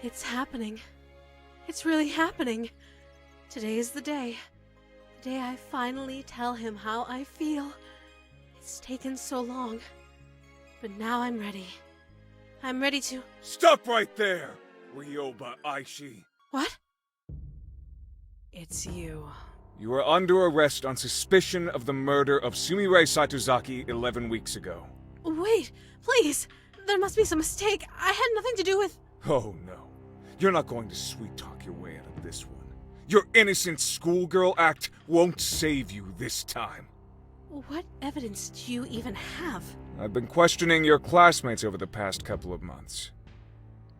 It's happening. It's really happening. Today is the day. The day I finally tell him how I feel. It's taken so long. But now I'm ready. I'm ready to... Stop right there, Ryoba Aishi. What? It's you. You are under arrest on suspicion of the murder of Sumire Saitozaki 11 weeks ago. Wait, please. There must be some mistake. I had nothing to do with... Oh no. You're not going to sweet-talk your way out of this one. Your innocent schoolgirl act won't save you this time. What evidence do you even have? I've been questioning your classmates over the past couple of months.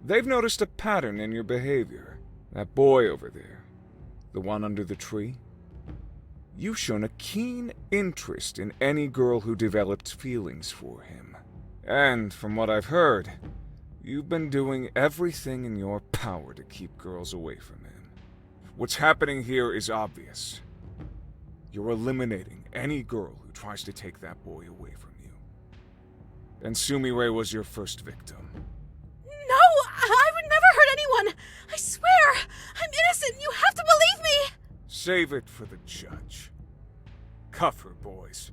They've noticed a pattern in your behavior. That boy over there, the one under the tree. You've shown a keen interest in any girl who developed feelings for him. And from what I've heard, you've been doing everything in your power to keep girls away from him. What's happening here is obvious. You're eliminating any girl who tries to take that boy away from you. And Sumire was your first victim. No! I would never hurt anyone! I swear! I'm innocent! You have to believe me! Save it for the judge. Cuff her, boys.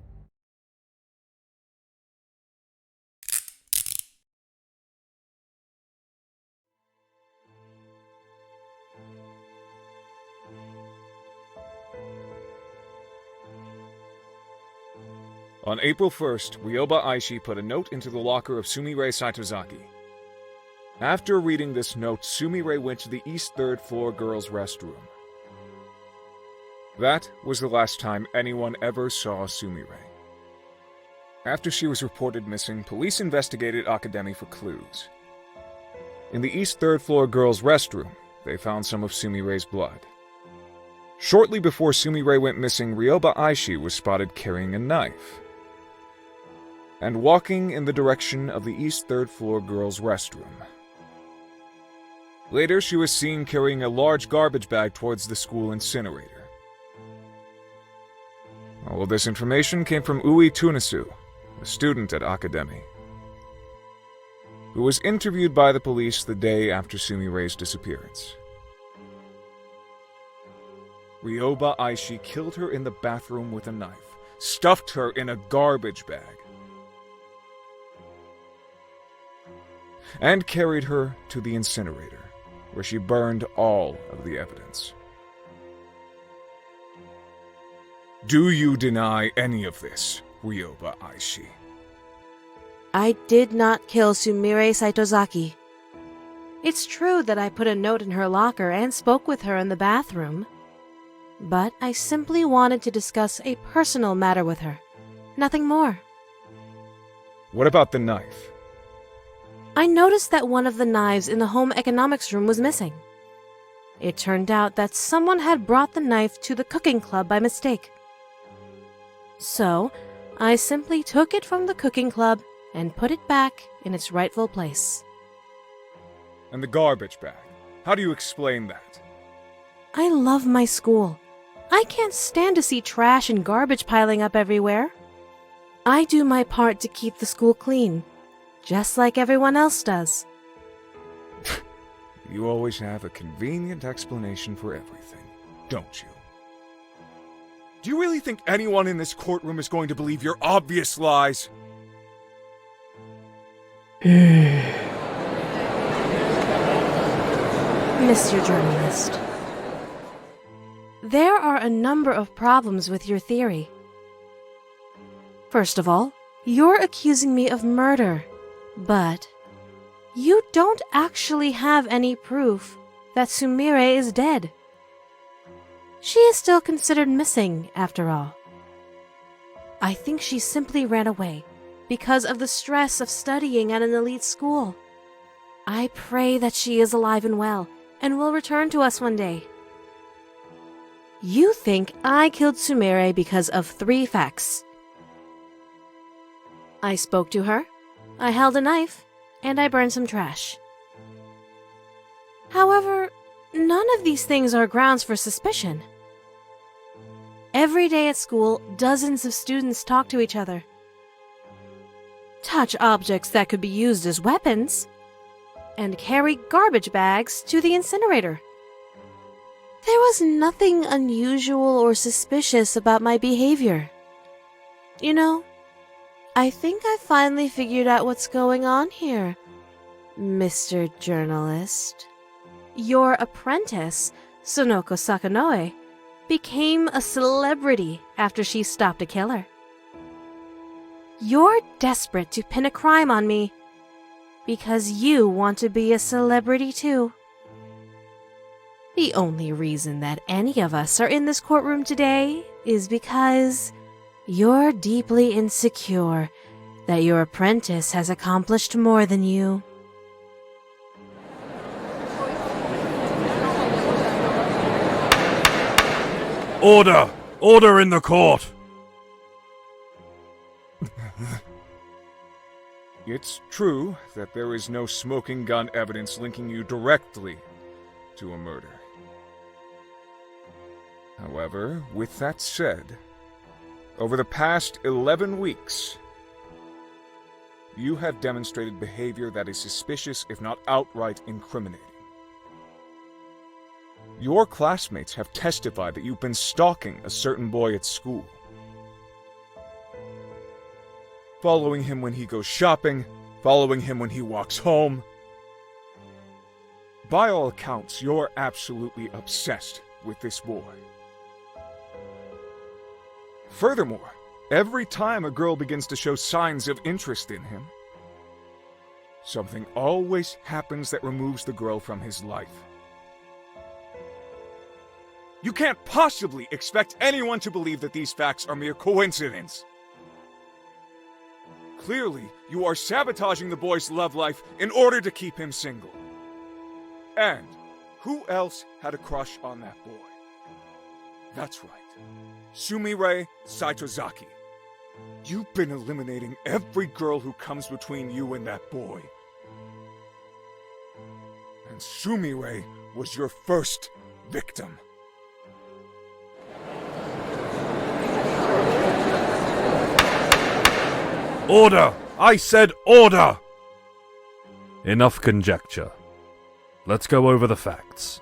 On April 1st, Ryoba Aishi put a note into the locker of Sumire Saitozaki. After reading this note, Sumire went to the East 3rd floor girls' restroom. That was the last time anyone ever saw Sumire. After she was reported missing, police investigated Academy for clues. In the East 3rd floor girls' restroom, they found some of Sumire's blood. Shortly before Sumire went missing, Ryoba Aishi was spotted carrying a knife and walking in the direction of the East 3rd floor girls' restroom. Later, she was seen carrying a large garbage bag towards the school incinerator. All of this information came from Ui Tunisu, a student at Academy, who was interviewed by the police the day after Sumire's disappearance. Ryoba Aishi killed her in the bathroom with a knife, stuffed her in a garbage bag, and carried her to the incinerator, where she burned all of the evidence. Do you deny any of this, Ryoba Aishi? I did not kill Sumire Saitozaki. It's true that I put a note in her locker and spoke with her in the bathroom, but I simply wanted to discuss a personal matter with her. Nothing more. What about the knife? I noticed that one of the knives in the home economics room was missing. It turned out that someone had brought the knife to the cooking club by mistake. So, I simply took it from the cooking club and put it back in its rightful place. And the garbage bag? How do you explain that? I love my school. I can't stand to see trash and garbage piling up everywhere. I do my part to keep the school clean, just like everyone else does. You always have a convenient explanation for everything, don't you? Do you really think anyone in this courtroom is going to believe your obvious lies? Mr. Journalist, there are a number of problems with your theory. First of all, you're accusing me of murder, but you don't actually have any proof that Sumire is dead. She is still considered missing, after all. I think she simply ran away because of the stress of studying at an elite school. I pray that she is alive and well and will return to us one day. You think I killed Sumire because of 3 facts. I spoke to her, I held a knife, and I burned some trash. However, none of these things are grounds for suspicion. Every day at school, dozens of students talk to each other, touch objects that could be used as weapons, and carry garbage bags to the incinerator. There was nothing unusual or suspicious about my behavior. You know, I think I finally figured out what's going on here, Mr. Journalist. Your apprentice, Sonoko Sakanoe, became a celebrity after she stopped a killer. You're desperate to pin a crime on me because you want to be a celebrity too. The only reason that any of us are in this courtroom today is because you're deeply insecure that your apprentice has accomplished more than you. Order! Order in the court! It's true that there is no smoking gun evidence linking you directly to a murder. However, with that said, over the past 11 weeks, you have demonstrated behavior that is suspicious, if not outright incriminating. Your classmates have testified that you've been stalking a certain boy at school, following him when he goes shopping, following him when he walks home. By all accounts, you're absolutely obsessed with this boy. Furthermore, every time a girl begins to show signs of interest in him, something always happens that removes the girl from his life. You can't possibly expect anyone to believe that these facts are mere coincidence. Clearly, you are sabotaging the boy's love life in order to keep him single. And who else had a crush on that boy? That's right, Sumire Saitozaki. You've been eliminating every girl who comes between you and that boy. And Sumire was your first victim. Order! I said order! Enough conjecture. Let's go over the facts.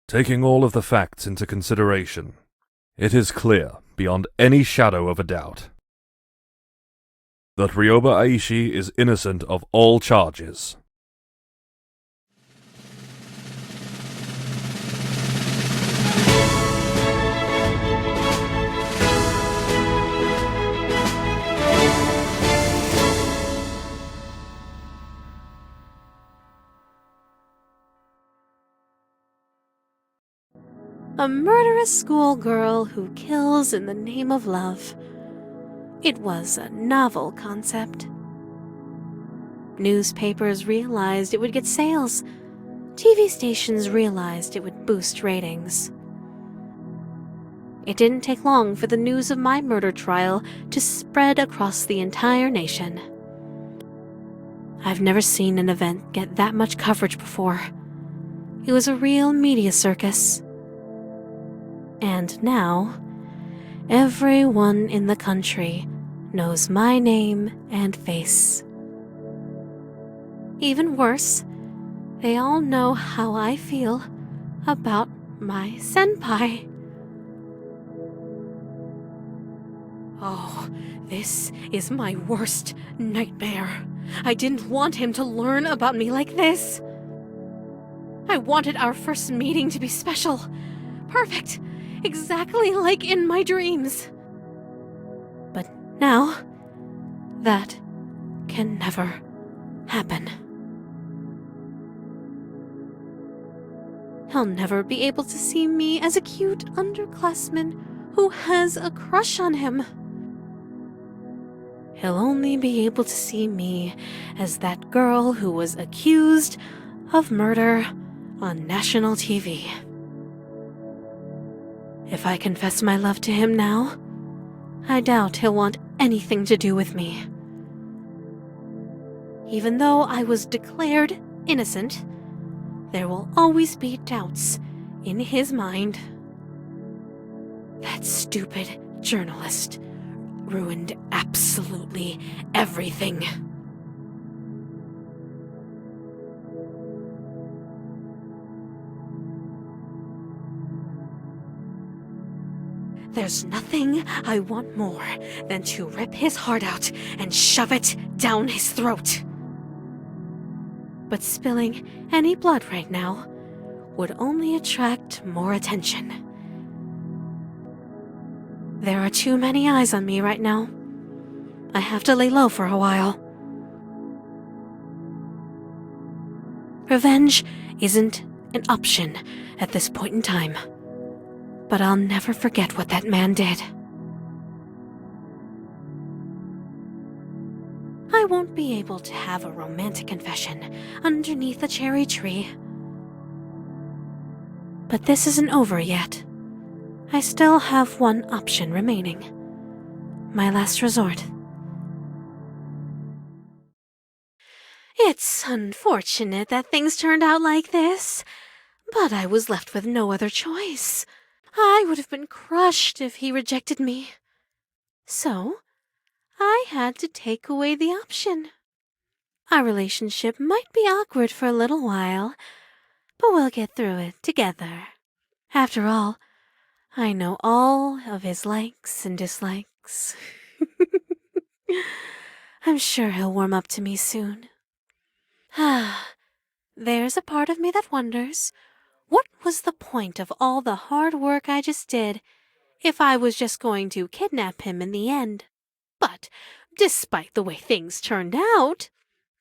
Taking all of the facts into consideration, it is clear, beyond any shadow of a doubt, that Ryoba Aishi is innocent of all charges. A murderous schoolgirl who kills in the name of love. It was a novel concept. Newspapers realized it would get sales. TV stations realized it would boost ratings. It didn't take long for the news of my murder trial to spread across the entire nation. I've never seen an event get that much coverage before. It was a real media circus. And now, everyone in the country knows my name and face. Even worse, they all know how I feel about my senpai. Oh, this is my worst nightmare. I didn't want him to learn about me like this. I wanted our first meeting to be special, perfect, exactly like in my dreams. But now, that can never happen. He'll never be able to see me as a cute underclassman who has a crush on him. He'll only be able to see me as that girl who was accused of murder on national TV. If I confess my love to him now, I doubt he'll want anything to do with me. Even though I was declared innocent, there will always be doubts in his mind. That stupid journalist ruined absolutely everything. There's nothing I want more than to rip his heart out and shove it down his throat. But spilling any blood right now would only attract more attention. There are too many eyes on me right now. I have to lay low for a while. Revenge isn't an option at this point in time. But I'll never forget what that man did. I won't be able to have a romantic confession underneath a cherry tree. But this isn't over yet. I still have one option remaining. My last resort. It's unfortunate that things turned out like this, but I was left with no other choice. I would have been crushed if he rejected me. So, I had to take away the option. Our relationship might be awkward for a little while, but we'll get through it together. After all, I know all of his likes and dislikes. I'm sure he'll warm up to me soon. There's a part of me that wonders, what was the point of all the hard work I just did if I was just going to kidnap him in the end? But despite the way things turned out,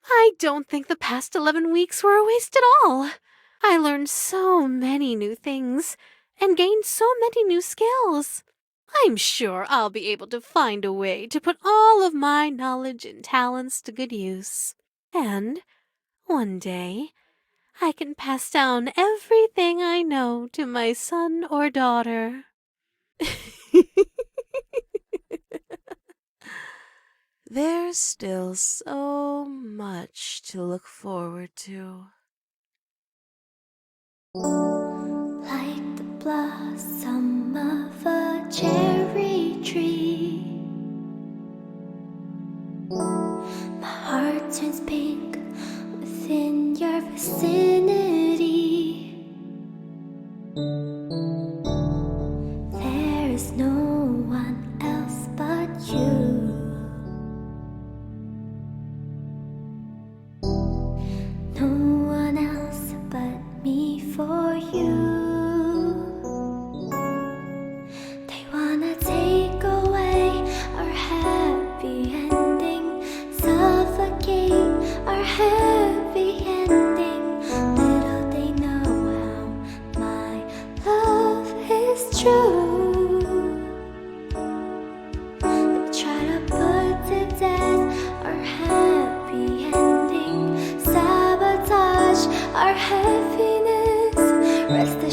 I don't think the past 11 weeks were a waste at all. I learned so many new things and gained so many new skills. I'm sure I'll be able to find a way to put all of my knowledge and talents to good use. And one day, I can pass down everything I know to my son or daughter. There's still so much to look forward to. Like the blossom of a cherry tree, my heart turns pink within your vicinity.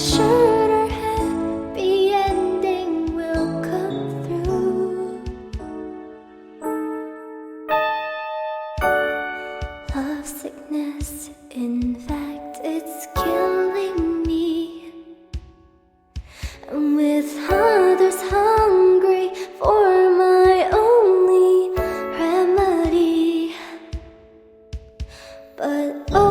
assured our happy ending will come through. Love sickness, in fact, it's killing me. And with others hungry for my only remedy. But oh,